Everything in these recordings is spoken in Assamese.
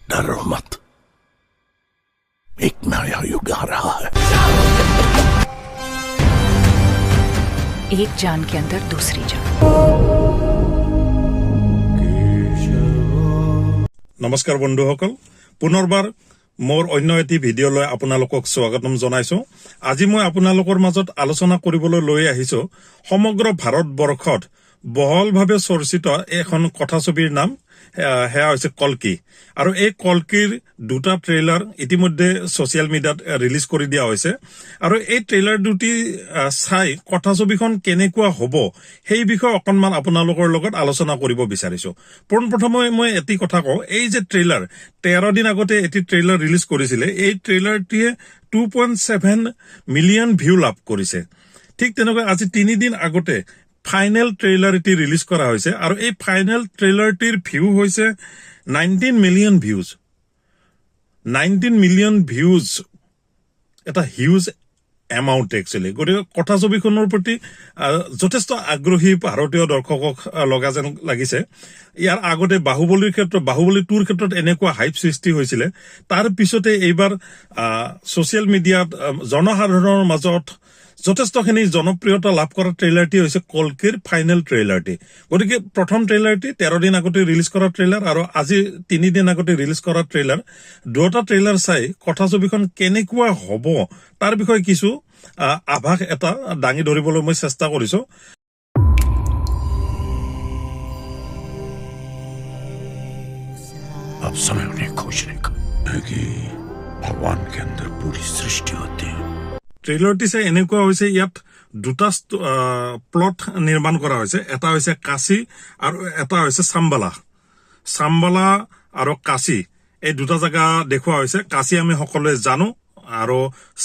डरो मत, एक नया युग आ रहा है। एक जान के अंदर दूसरी जान। নমস্কাৰ বন্ধুসকল, পুনৰবাৰ মোৰ অন্য এটি ভিডিঅ'লৈ আপোনালোকক স্বাগতম জনাইছো। আজি মই আপোনালোকৰ মাজত আলোচনা কৰিবলৈ লৈ আহিছো সমগ্ৰ ভাৰতবৰ্ষত বহুলভাৱে চৰ্চিত এখন কথাছবিৰ নাম, সেয়া হৈছে কল্কি। আৰু এই কল্কিৰ দুটা ট্ৰেইলাৰ ইতিমধ্যে ছচিয়েল মিডিয়াত ৰিলিজ কৰি দিয়া হৈছে। আৰু এই ট্ৰেইলাৰ দুটি চাই কথাছবিখন কেনেকুৱা হ'ব সেই বিষয়ে অকণমান আপোনালোকৰ লগত আলোচনা কৰিব বিচাৰিছো। পোনপ্ৰথমে মই এটি কথা কওঁ, এই যে ট্ৰেইলাৰ 13 দিন আগতে এটি ট্ৰেইলাৰ ৰিলিজ কৰিছিলে, এই ট্ৰেইলাৰটিয়ে 2.7 মিলিয়ন ভিউ লাভ কৰিছে। ঠিক তেনেকৈ আজি 3 দিন আগতে ফাইনেল ট্ৰেইলাৰ এটি ৰিলিজ কৰা হৈছে আৰু এই ফাইনেল ট্ৰেইলাৰটিৰ ভিউ হৈছে 19 মিলিয়ন ভিউজ। 19 মিলিয়ন ভিউজ এটা হিউজ এমাউণ্ট একচুৱেলি। গতিকে কথাছবিখনৰ প্ৰতি যথেষ্ট আগ্ৰহী ভাৰতীয় দৰ্শকক লগা যেন লাগিছে। ইয়াৰ আগতে বাহুবলী 2ৰ ক্ষেত্ৰত এনেকুৱা হাইপ সৃষ্টি হৈছিলে, তাৰ পিছতে এইবাৰ ছচিয়েল মিডিয়াত জনসাধাৰণৰ মাজত যথেষ্টখিনি জনপ্ৰিয়তা লাভ কৰা ট্ৰেইলাৰটি হৈছে কল্কিৰ ফাইনেল ট্ৰেইলাৰটি। গতিকে প্ৰথম ট্ৰেইলাৰটি 13 দিন আগতে ৰিলিজ কৰা ট্ৰেইলাৰ আৰু আজি 3 দিন আগতে ৰিলিজ কৰা ট্ৰেইলাৰ, দুটা ট্ৰেইলাৰ চাই কথাছবিখন কেনেকুৱা হ'ব তাৰ বিষয়ে কিছু আভাস এটা দাঙি ধৰিবলৈ মই চেষ্টা কৰিছো। अब समय उन्हें खोजने का है कि भगवान के अंदर पूरी सृष्टि होती है। ট্ৰেইলাৰটি চাই এনেকুৱা হৈছে, ইয়াত দুটা প্লট নিৰ্মাণ কৰা হৈছে। এটা হৈছে কাশী আৰু এটা হৈছে চাম্বালা আৰু কাশী, এই দুটা জেগা দেখুওৱা হৈছে। কাশী আমি সকলোৱে জানো আৰু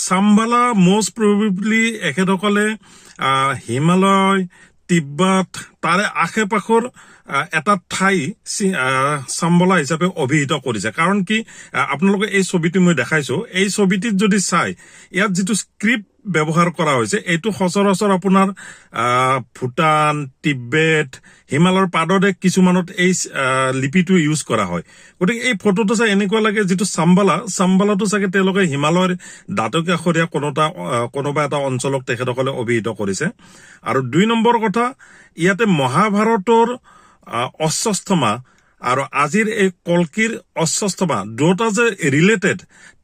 চাম্বালা মষ্ট প্ৰবেবলি এখেতসকলে হিমালয়, তিব্বত তাৰে আশে পাশৰ এটা ঠাই চাম্বালা হিচাপে অভিহিত কৰিছে। কাৰণ কি, আপোনালোকে এই ছবিটো মই দেখাইছো, এই ছবিটিত যদি চাই ইয়াত যিটো স্ক্ৰিপ্ট ব্যৱহাৰ কৰা হৈছে এইটো সচৰাচৰ আপোনাৰ ভূটান, তিব্বেত, হিমালয়ৰ পাদদেশ কিছুমানত এই লিপিটো ইউজ কৰা হয়। গতিকে এই ফটোটো চাই এনেকুৱা লাগে যিটো চাম্বালাটো চাগে তেওঁলোকে হিমালয়ৰ দাঁতকাষৰীয়া কোনোবা এটা অঞ্চলক তেখেতসকলে অভিহিত কৰিছে। আৰু 2 নম্বৰ কথা, ইয়াতে মহাভাৰতৰ অশ্বস্থমা আৰু আজিৰ এই কল্কিৰ অশ্বস্থমা দুটা যে ৰিলেটেড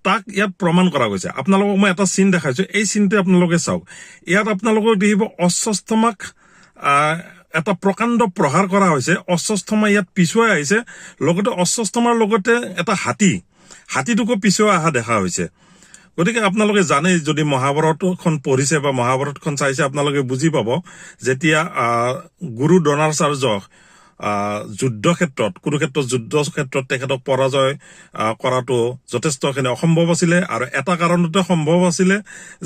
তাক ইয়াত প্ৰমাণ কৰা গৈছে। আপোনালোকক মই এটা চিন দেখাইছো, এই চিনটো আপোনালোকে চাওক। ইয়াত আপোনালোকক দেখিব অশ্বস্থমাক এটা প্ৰকাণ্ড প্ৰহাৰ কৰা হৈছে। অশ্বস্থমা ইয়াত পিছুৱাই আহিছে, লগতে অশ্বস্থমাৰ লগতে এটা হাতীটোকো পিছুৱাই অহা দেখা হৈছে। গতিকে আপোনালোকে জানে, যদি মহাভাৰতখন পঢ়িছে বা মহাভাৰতখন চাইছে আপোনালোকে বুজি পাব, যেতিয়া গুৰু দ্ৰোণাচাৰ্য কুৰুক্ষেত্ৰ যুদ্ধ ক্ষেত্ৰত তেখেতক পৰাজয় কৰাটো যথেষ্টখিনি অসম্ভৱ আছিলে। আৰু এটা কাৰণতে সম্ভৱ আছিলে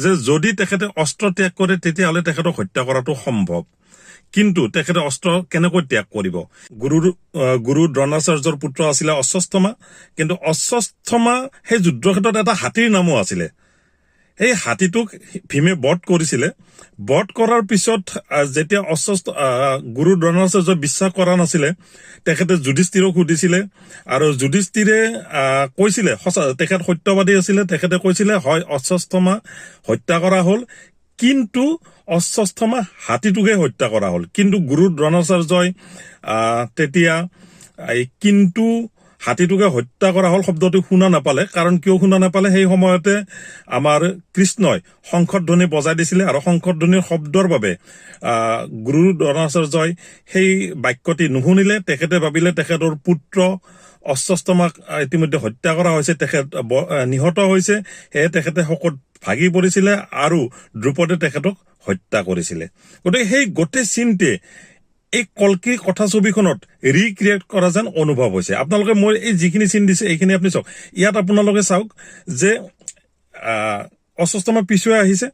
যে যদি তেখেতে অস্ত্ৰ ত্যাগ কৰে তেতিয়াহ'লে তেখেতক হত্যা কৰাটো সম্ভৱ। কিন্তু তেখেতে অস্ত্ৰ কেনেকৈ ত্যাগ কৰিব? গুৰু দ্ৰোণাচাৰ্যৰ পুত্ৰ আছিলে অশ্বস্থমা, কিন্তু অশ্বস্থমা সেই যুদ্ধক্ষেত্ৰত এটা হাতীৰ নামো আছিলে। এই হাতীটোক ভীমে বধ কৰিছিলে। বধ কৰাৰ পিছত যেতিয়া গুৰু দ্ৰোণাচাৰ্য বিশ্বাস কৰা নাছিলে, তেখেতে যুধিষ্ঠিৰক সুধিছিলে আৰু যুধিষ্ঠিৰে কৈছিলে, তেখেত সত্যবাদী আছিলে, তেখেতে কৈছিলে হয় অশ্বস্থমা হত্যা কৰা হ'ল, কিন্তু অশ্বস্থমা হাতীটোকে হত্যা কৰা হ'ল। কিন্তু গুৰু দ্ৰোণাচাৰ্যই তেতিয়া কিন্তু হাতীটোকে হত্যা কৰা হ'ল শব্দটো শুনা নাপালে। কাৰণ কিয় শুনা নাপালে, সেই সময়তে আমাৰ কৃষ্ণই শংখধ্বনি বজাই দিছিলে আৰু শংখধ্বনিৰ শব্দৰ বাবে গুৰু দ্ৰোণাচাৰ্যই সেই বাক্যটি নুশুনিলে। তেখেতে ভাবিলে তেখেতৰ পুত্ৰ অশ্বস্থমাক ইতিমধ্যে হত্যা কৰা হৈছে, তেখেত নিহত হৈছে, সেয়ে তেখেতে শোকত ভাগি পৰিছিলে আৰু দ্ৰুপদে তেখেতক হত্যা কৰিছিলে। গতিকে সেই গোটেই চিনটোৱে এই কল্কি কথাছবিখনত ৰিক্ৰিয়েট কৰা যেন অনুভৱ হৈছে। আপোনালোকে মই এই যিখিনি চিন দিছে এইখিনি আপুনি চাওক। ইয়াত আপোনালোকে চাওক যে অশ্বস্থমা পিছুৱাই আহিছে,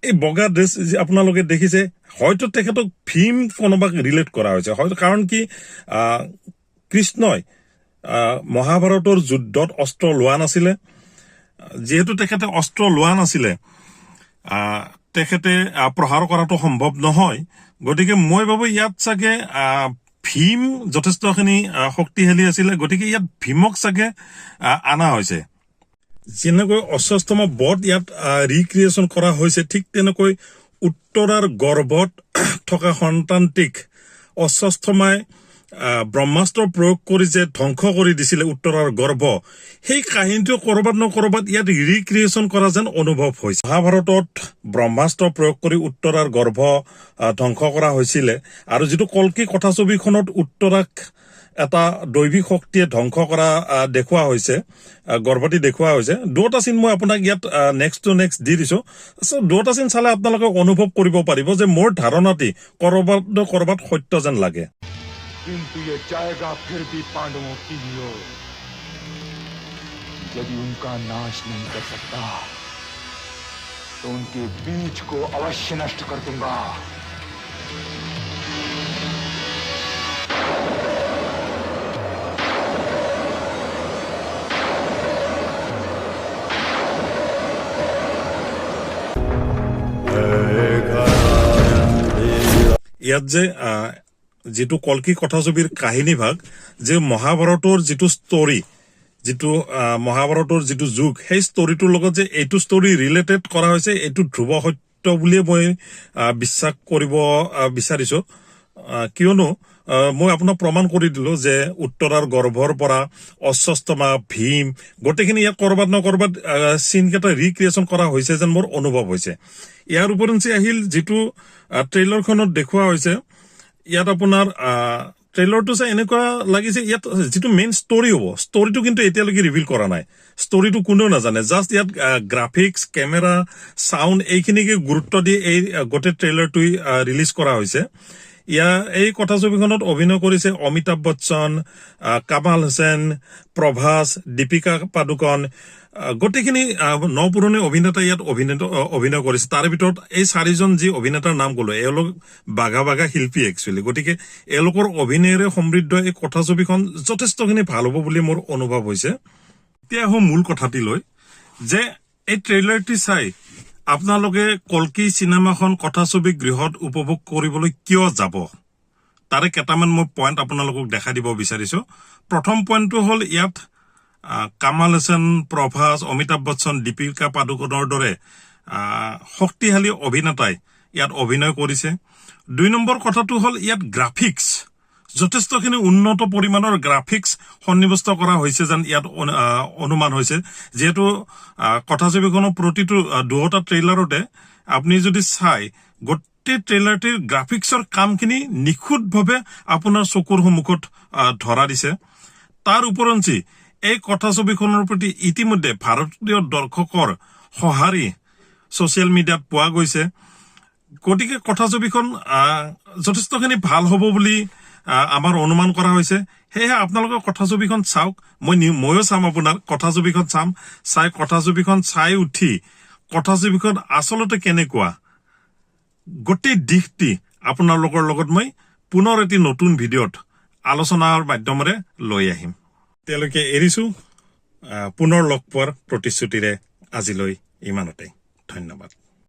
এই বগা ড্ৰেছ আপোনালোকে দেখিছে, হয়তো তেখেতক ভীম কোনোবাক ৰিলেট কৰা হৈছে। হয়তো কাৰণ কি, কৃষ্ণই মহাভাৰতৰ যুদ্ধত অস্ত্ৰ লোৱা নাছিলে। যিহেতু তেখেতে অস্ত্ৰ লোৱা নাছিলে, তেখেতে প্ৰহাৰ কৰাটো সম্ভৱ নহয়। গতিকে মই ভাবো ইয়াত চাগে ভীম যথেষ্টখিনি শক্তিশালী আছিলে গতিকে ইয়াত ভীমক চাগে আনা হৈছে যেনেকৈ অশ্বস্থমা বধ ইয়াত ৰিক্ৰিয়েশ্যন কৰা হৈছে ঠিক তেনেকৈ উত্তৰাৰ গৰ্ভত থকা সন্তানটিক অশ্বস্থমাই ব্ৰহ্মাস্ত্ৰ প্ৰয়োগ কৰি যে ধ্বংস কৰি দিছিলে উত্তৰাৰ গৰ্ভ সেই কাহিনীটো কৰবাত নকৰবাত ইয়াত ৰিক্ৰিয়েশ্যন কৰা যেন অনুভৱ হৈছে মহাভাৰতত ব্ৰহ্মাস্ত্ৰ প্ৰয়োগ কৰি উত্তৰাৰ গৰ্ভ ধ্বংস কৰা হৈছিলে আৰু যিটো কল্কি কথাছবিখনত উত্তৰাক এটা দৈবিক শক্তিয়ে ধ্বংস কৰা দেখুওৱা হৈছে গৰ্ভটি দেখুওৱা হৈছে দুটা চিন মই আপোনাক ইয়াত নেক্সট টু নেক্সট দি দিছো দুটা চিন চালে আপোনালোকে অনুভৱ কৰিব পাৰিব যে মোৰ ধাৰণাটি কৰবাত সত্য যেন লাগে किंतु ये जाएगा फिर भी पांडवों की ओर यदि उनका नाश नहीं कर सकता तो उनके बीज को अवश्य नष्ट कर दूंगा ইয়াত যে যিটো কল্কি কথাছবিৰ কাহিনী ভাগ যে মহাভাৰতৰ যিটো ষ্টৰী যিটো মহাভাৰতৰ যিটো যুগ সেই ষ্টৰীটোৰ লগত যে এইটো ষ্টৰী ৰিলেটেড কৰা হৈছে এইটো ধ্ৰুৱ সত্য বুলিয়ে মই বিশ্বাস কৰিব বিচাৰিছো কিয়নো মই আপোনাক প্ৰমাণ কৰি দিলো যে উত্তৰাৰ গৰ্ভৰ পৰা অশ্বস্থমা ভীম গোটেইখিনি ইয়াত কৰবাত নকৰবাত চিনকেইটা ৰিক্ৰিয়েশ্যন কৰা হৈছে যেন মোৰ অনুভৱ হৈছে ইয়াৰ উপৰঞ্চি আহিল যিটো ট্ৰেইলাৰখনত দেখুওৱা হৈছে ইয়াত আপোনাৰ ট্ৰেইলাৰটো চাই এনেকুৱা লাগিছে ইয়াত যিটো মেইন ষ্টৰী হ'ব ষ্টৰীটো কিন্তু এতিয়ালৈকে ৰিভিল কৰা নাই ষ্টৰীটো কোনেও নাজানে জাষ্ট ইয়াত গ্ৰাফিক্স কেমেৰা চাউণ্ড এইখিনিকে গুৰুত্ব দি এই গোটেই ট্ৰেইলাৰটো ৰিলিজ কৰা হৈছে এই কথাছবিখনত অভিনয় কৰিছে অমিতাভ বচ্চন কামাল হুছেইন প্ৰভাস দীপিকা পাডুকন গোটেইখিনি নপুৰণি অভিনেতা ইয়াত অভিনয় কৰিছে তাৰ ভিতৰত এই চাৰিজন যি অভিনেতাৰ নাম ক'লো এওঁলোক বাঘা বাঘা শিল্পী একচুৱেলি গতিকে এওঁলোকৰ অভিনয়েৰে সমৃদ্ধ এই কথাছবিখন যথেষ্টখিনি ভাল হ'ব বুলি মোৰ অনুভৱ হৈছে এতিয়া আহোঁ মূল কথাটিলৈ যে এই ট্ৰেইলাৰটি চাই আপোনালোকে কল্কি চিনেমাখন কথাছবি গৃহত উপভোগ কৰিবলৈ কিয় যাব তাৰে কেইটামান মই পইণ্ট আপোনালোকক দেখাই দিব বিচাৰিছো প্ৰথম পইণ্টটো হ'ল ইয়াত কামাল হুছেইন প্ৰভাস অমিতাভ বচ্চন দীপিকা পাডুকনৰ দৰে শক্তিশালী অভিনেতাই ইয়াত অভিনয় কৰিছে 2 নম্বৰ কথাটো হ'ল ইয়াত গ্ৰাফিক্স যথেষ্টখিনি উন্নত পৰিমাণৰ গ্ৰাফিক্স সন্নিৱিষ্ট কৰা হৈছে যেন ইয়াত অনুমান হৈছে যেহেতু কথাছবিখনৰ প্ৰতিটো দুটা ট্ৰেইলাৰতে আপুনি যদি চাই গোটেই ট্ৰেইলাৰটিৰ গ্ৰাফিক্সৰ কামখিনি নিখুঁতভাৱে আপোনাৰ চকুৰ সন্মুখত ধৰা দিছে তাৰ উপৰঞ্চি এই কথাছবিখনৰ প্ৰতি ইতিমধ্যে ভাৰতীয় দৰ্শকৰ সঁহাৰি ছচিয়েল মিডিয়াত পোৱা গৈছে গতিকে কথাছবিখন যথেষ্টখিনি ভাল হ'ব বুলি আমাৰ অনুমান কৰা হৈছে সেয়েহে আপোনালোকে কথাছবিখন চাওক ময়ো চাম আপোনাৰ কথাছবিখন কথাছবিখন চাই উঠি কথাছবিখন আচলতে কেনেকুৱা গোটেই দিশটি আপোনালোকৰ লগত মই পুনৰ এটি নতুন ভিডিঅ'ত আলোচনাৰ মাধ্যমেৰে লৈ আহিম তেতিয়ালৈকে এৰিছো পুনৰ লগ পোৱাৰ প্ৰতিশ্ৰুতিৰে আজিলৈ ইমানতে ধন্যবাদ